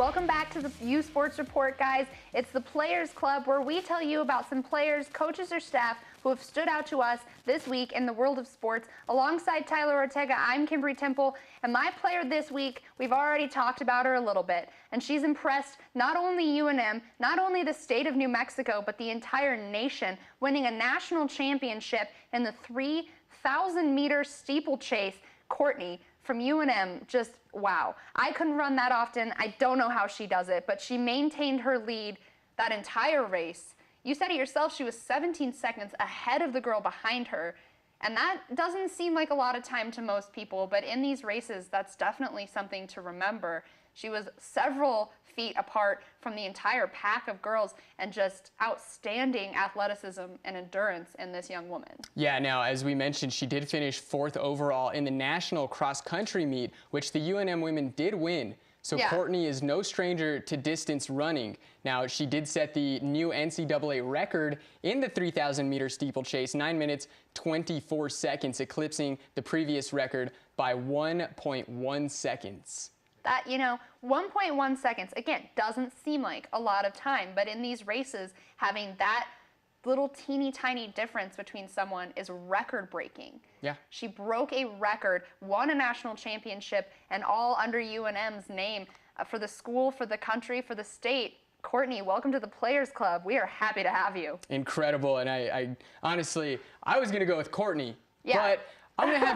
Welcome back to the U Sports Report, guys. It's the Players Club, where we tell you about some players, coaches, or staff who have stood out to us this week in the world of sports. Alongside Tyler Ortega, I'm Kimberly Temple, and my player this week, we've already talked about her a little bit, and she's impressed not only UNM, not only the state of New Mexico, but the entire nation, winning a national championship in the 3,000-meter steeplechase. Courtney from UNM, just wow. I couldn't run that often. I don't know how she does it, but she maintained her lead that entire race. You said it yourself, she was 17 seconds ahead of the girl behind her, and that doesn't seem like a lot of time to most people, but in these races, that's definitely something to remember. She was several feet apart from the entire pack of girls, and just outstanding athleticism and endurance in this young woman. Yeah, now, as we mentioned, she did finish 4th overall in the national cross-country meet, which the UNM women did win. So yeah. Courtney is no stranger to distance running. Now, she did set the new NCAA record in the 3,000-meter steeplechase, 9 minutes, 24 seconds, eclipsing the previous record by 1.1 seconds. That, 1.1 seconds, again, doesn't seem like a lot of time, but in these races, having that little teeny tiny difference between someone is record breaking. Yeah. She broke a record, won a national championship, and all under UNM's name for the school, for the country, for the state. Courtney, welcome to the Players Club. We are happy to have you. Incredible, and I honestly, I was gonna go with Courtney, yeah. But I'm gonna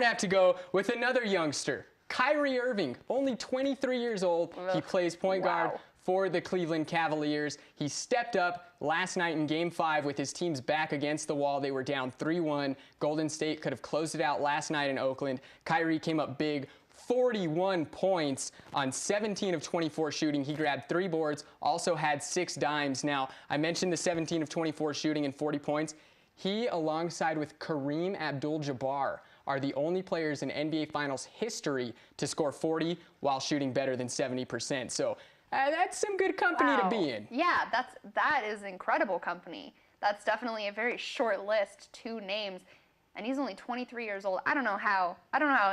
have to go with another youngster. Kyrie Irving, only 23 years old. Ugh. He plays point guard Wow. for the Cleveland Cavaliers. He stepped up last night in Game 5 with his team's back against the wall. They were down 3-1. Golden State could have closed it out last night in Oakland. Kyrie came up big, 41 points on 17 of 24 shooting. He grabbed 3 boards, also had 6 dimes. Now, I mentioned the 17 of 24 shooting and 40 points. He, alongside with Kareem Abdul-Jabbar, are the only players in NBA Finals history to score 40 while shooting better than 70%. So that's some good company to be in. Yeah, that is incredible company. That's definitely a very short list, 2 names, and he's only 23 years old. I don't know how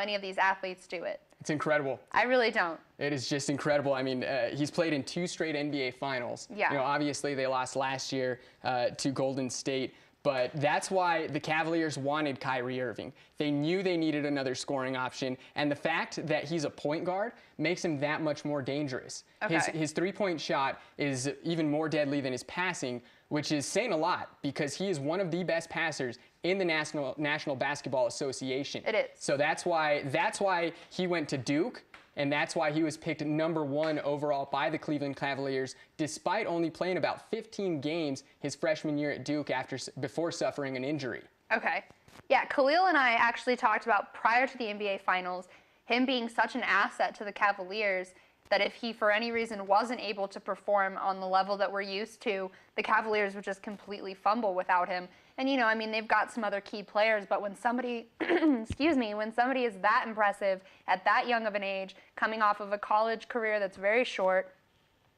any of these athletes do it. It's incredible. I really don't. It is just incredible. I mean, he's played in 2 straight NBA Finals. Yeah. Obviously they lost last year to Golden State. But that's why the Cavaliers wanted Kyrie Irving. They knew they needed another scoring option, and the fact that he's a point guard makes him that much more dangerous. Okay. His three-point shot is even more deadly than his passing, which is saying a lot because he is one of the best passers in the National Basketball Association. It is. So that's why he went to Duke. And that's why he was picked #1 overall by the Cleveland Cavaliers, despite only playing about 15 games his freshman year at Duke before suffering an injury. Okay. Yeah, Khalil and I actually talked about prior to the NBA Finals, him being such an asset to the Cavaliers that if he, for any reason, wasn't able to perform on the level that we're used to, the Cavaliers would just completely fumble without him. And, they've got some other key players, but when somebody, when somebody is that impressive at that young of an age, coming off of a college career that's very short,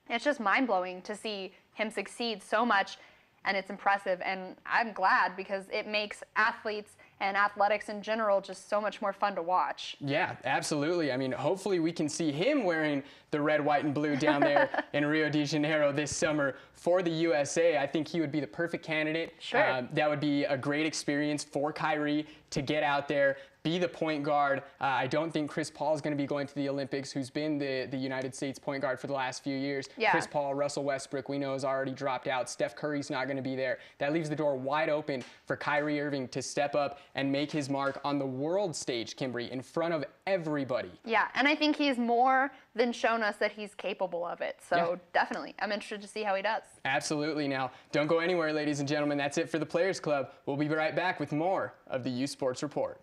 it's just mind-blowing to see him succeed so much, and it's impressive. And I'm glad because it makes athletes and athletics in general just so much more fun to watch. Yeah, absolutely. I mean, hopefully we can see him wearing the red, white, and blue down there in Rio de Janeiro this summer for the USA. I think he would be the perfect candidate. Sure. That would be a great experience for Kyrie to get out there, be the point guard. I don't think Chris Paul is going to be going to the Olympics, who's been the United States point guard for the last few years. Yeah. Chris Paul, Russell Westbrook, we know, has already dropped out. Steph Curry's not going to be there. That leaves the door wide open for Kyrie Irving to step up and make his mark on the world stage, Kimberly, in front of everybody. Yeah, and I think he's more than shown us that he's capable of it. So yeah. Definitely, I'm interested to see how he does. Absolutely. Now, don't go anywhere, ladies and gentlemen. That's it for the Players Club. We'll be right back with more of the U Sports Report.